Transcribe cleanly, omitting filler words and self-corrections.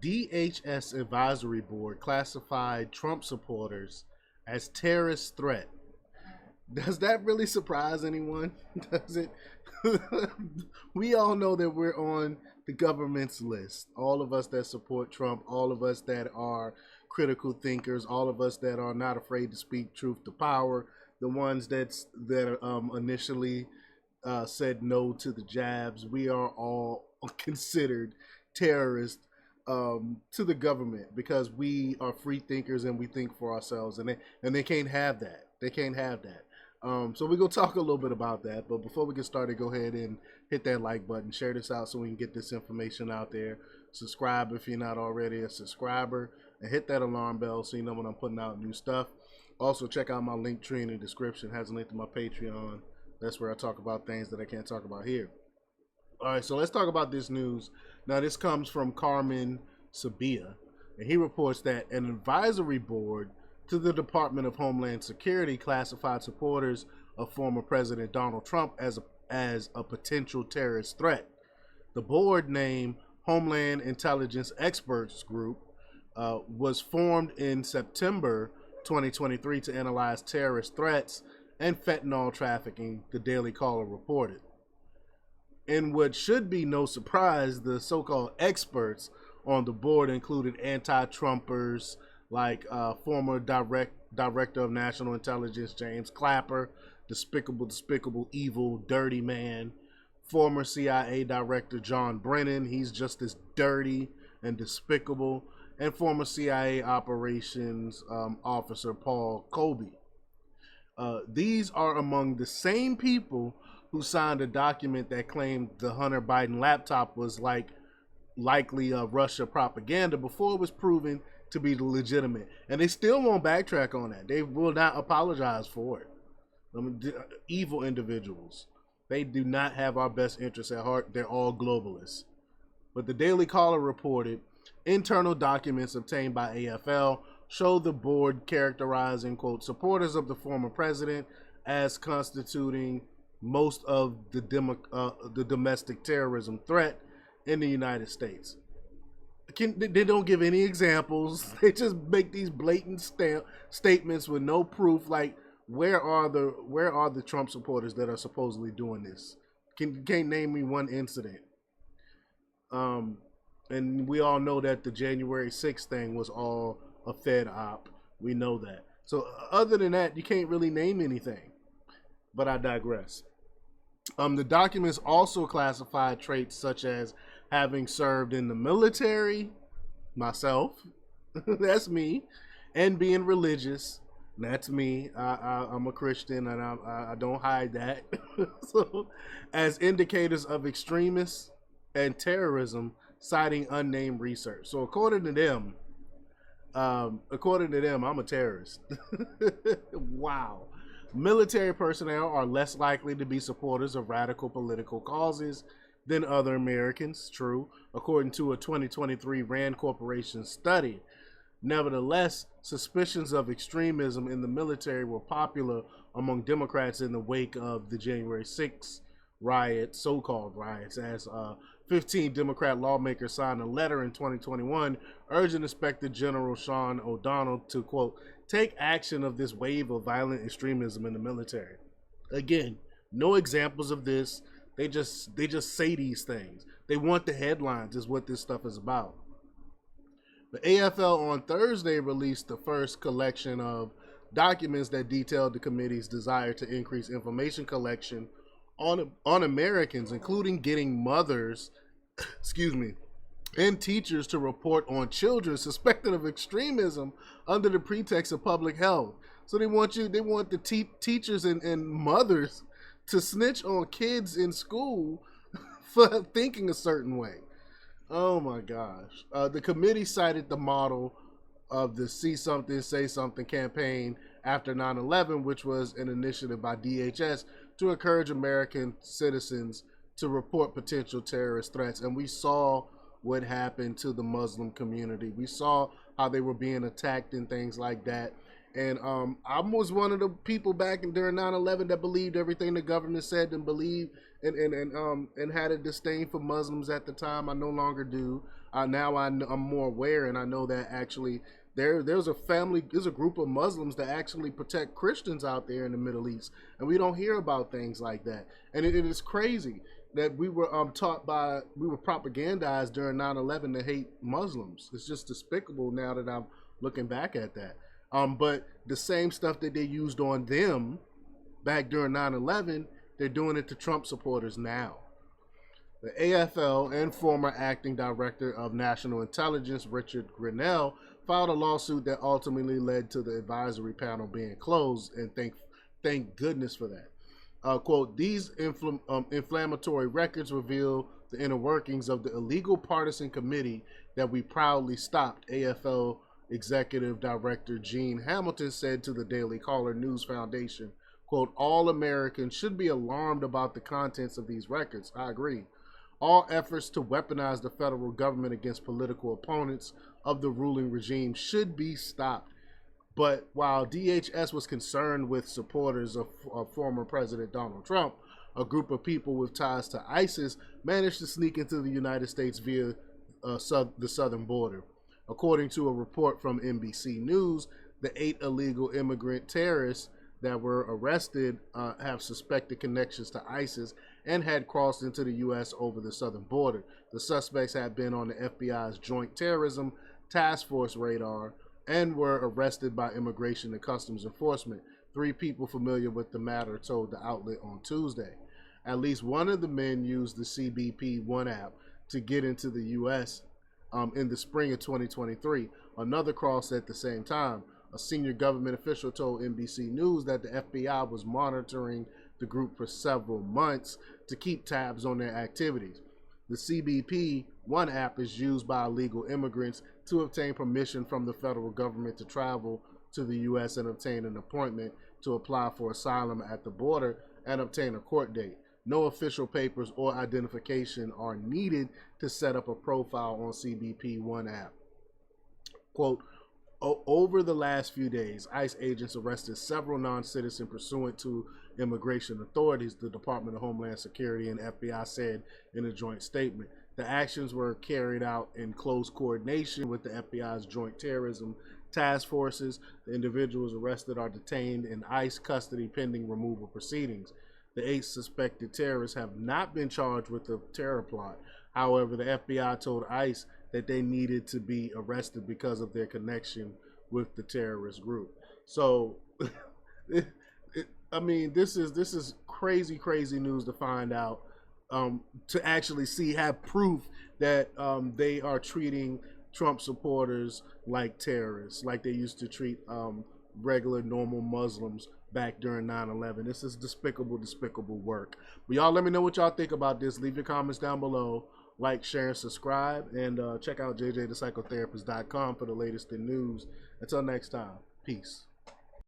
DHS advisory board classified Trump supporters as terrorist threat. Does that really surprise anyone? Does it? We all know that we're on the government's list. All of us that support Trump, all of us that are critical thinkers, all of us that are not afraid to speak truth to power, the ones that initially said no to the jabs, we are all considered terrorists to the government because we are free thinkers and we think for ourselves, and they can't have that. They can't have that. So we're gonna talk a little bit about that. But before we get started, go ahead and hit that like button, share this out so we can get this information out there. Subscribe if you're not already a subscriber, and hit that alarm bell so you know when I'm putting out new stuff. Also, check out my link tree in the description. It has a link to my Patreon. That's where I talk about things that I can't talk about here. All right, so let's talk about this news. Now, this comes from Carmen Sabia, and he reports that an advisory board to the Department of Homeland Security classified supporters of former President Donald Trump as a potential terrorist threat. The board, named Homeland Intelligence Experts Group, was formed in September 2023 to analyze terrorist threats and fentanyl trafficking, the Daily Caller reported. In what should be no surprise, the so-called experts on the board included anti-Trumpers like former Director of National Intelligence James Clapper, despicable, evil, dirty man, former CIA Director John Brennan, he's just as dirty and despicable, and former CIA Operations Officer Paul Colby. These are among the same people who signed a document that claimed the Hunter Biden laptop was likely Russia propaganda before it was proven to be legitimate. And they still won't backtrack on that. They will not apologize for it. Evil individuals. They do not have our best interests at heart. They're all globalists. But the Daily Caller reported internal documents obtained by AFL show the board characterizing, quote, supporters of the former president as constituting most of the domestic terrorism threat in the United States. They don't give any examples. They just make these blatant statements with no proof. Like, where are the Trump supporters that are supposedly doing this? Can't name me one incident. And we all know that the January 6th thing was all a Fed op. We know that. So other than that, you can't really name anything. But I digress. The documents also classified traits such as having served in the military, myself, that's me, and being religious, that's me. I'm a Christian and I don't hide that. So, as indicators of extremists and terrorism, citing unnamed research. So according to them, I'm a terrorist. Wow. Military personnel are less likely to be supporters of radical political causes than other Americans, true, according to a 2023 Rand Corporation study. Nevertheless, suspicions of extremism in the military were popular among Democrats in the wake of the January 6th riots, so-called riots, as 15 Democrat lawmakers signed a letter in 2021 urging Inspector General Sean O'Donnell to, quote, take action of this wave of violent extremism in the military. Again, no examples of this. They just say these things. They want the headlines is what this stuff is about. The AFL on Thursday released the first collection of documents that detailed the committee's desire to increase information collection on Americans, including getting mothers, and teachers to report on children suspected of extremism under the pretext of public health. So they want the teachers and mothers to snitch on kids in school for thinking a certain way. Oh my gosh. The committee cited the model of the See Something, Say Something campaign after 9/11, which was an initiative by DHS to encourage American citizens to report potential terrorist threats. And we saw what happened to the Muslim community. We saw how they were being attacked and things like that. And I was one of the people back during 9/11 that believed everything the government said and believed and had a disdain for Muslims at the time. I no longer do. Now I'm more aware, and I know that actually there's a group of Muslims that actually protect Christians out there in the Middle East, and we don't hear about things like that. And it is crazy that we were we were propagandized during 9/11 to hate Muslims. It's just despicable now that I'm looking back at that. But the same stuff that they used on them back during 9/11, they're doing it to Trump supporters now. The AFL and former acting director of national intelligence, Richard Grenell, filed a lawsuit that ultimately led to the advisory panel being closed, and thank goodness for that. Quote, these inflammatory records reveal the inner workings of the illegal partisan committee that we proudly stopped, AFL Executive Director Gene Hamilton said to the Daily Caller News Foundation. Quote, all Americans should be alarmed about the contents of these records. I agree. All efforts to weaponize the federal government against political opponents of the ruling regime should be stopped. But while DHS was concerned with supporters of former President Donald Trump, a group of people with ties to ISIS managed to sneak into the United States via the southern border. According to a report from NBC News, the 8 illegal immigrant terrorists that were arrested have suspected connections to ISIS and had crossed into the U.S. over the southern border. The suspects had been on the FBI's Joint Terrorism Task Force radar and were arrested by Immigration and Customs Enforcement. 3 people familiar with the matter told the outlet on Tuesday. At least one of the men used the CBP One app to get into the U.S. In the spring of 2023. Another crossed at the same time. A senior government official told NBC News that the FBI was monitoring the group for several months to keep tabs on their activities. The CBP One app is used by illegal immigrants to obtain permission from the federal government to travel to the U.S. and obtain an appointment to apply for asylum at the border and obtain a court date. No official papers or identification are needed to set up a profile on CBP One app. Quote, over the last few days, ICE agents arrested several non-citizens pursuant to immigration authorities, the Department of Homeland Security and FBI said in a joint statement. The actions were carried out in close coordination with the FBI's Joint Terrorism Task Forces. The individuals arrested are detained in ICE custody pending removal proceedings. The 8 suspected terrorists have not been charged with the terror plot. However, the FBI told ICE that they needed to be arrested because of their connection with the terrorist group. So, I mean, this is crazy news to find out. To actually have proof that they are treating Trump supporters like terrorists, like they used to treat regular, normal Muslims back during 9/11. This is despicable work. But y'all let me know what y'all think about this. Leave your comments down below. Like, share, and subscribe. And check out jjthepsychotherapist.com for the latest in news. Until next time, peace.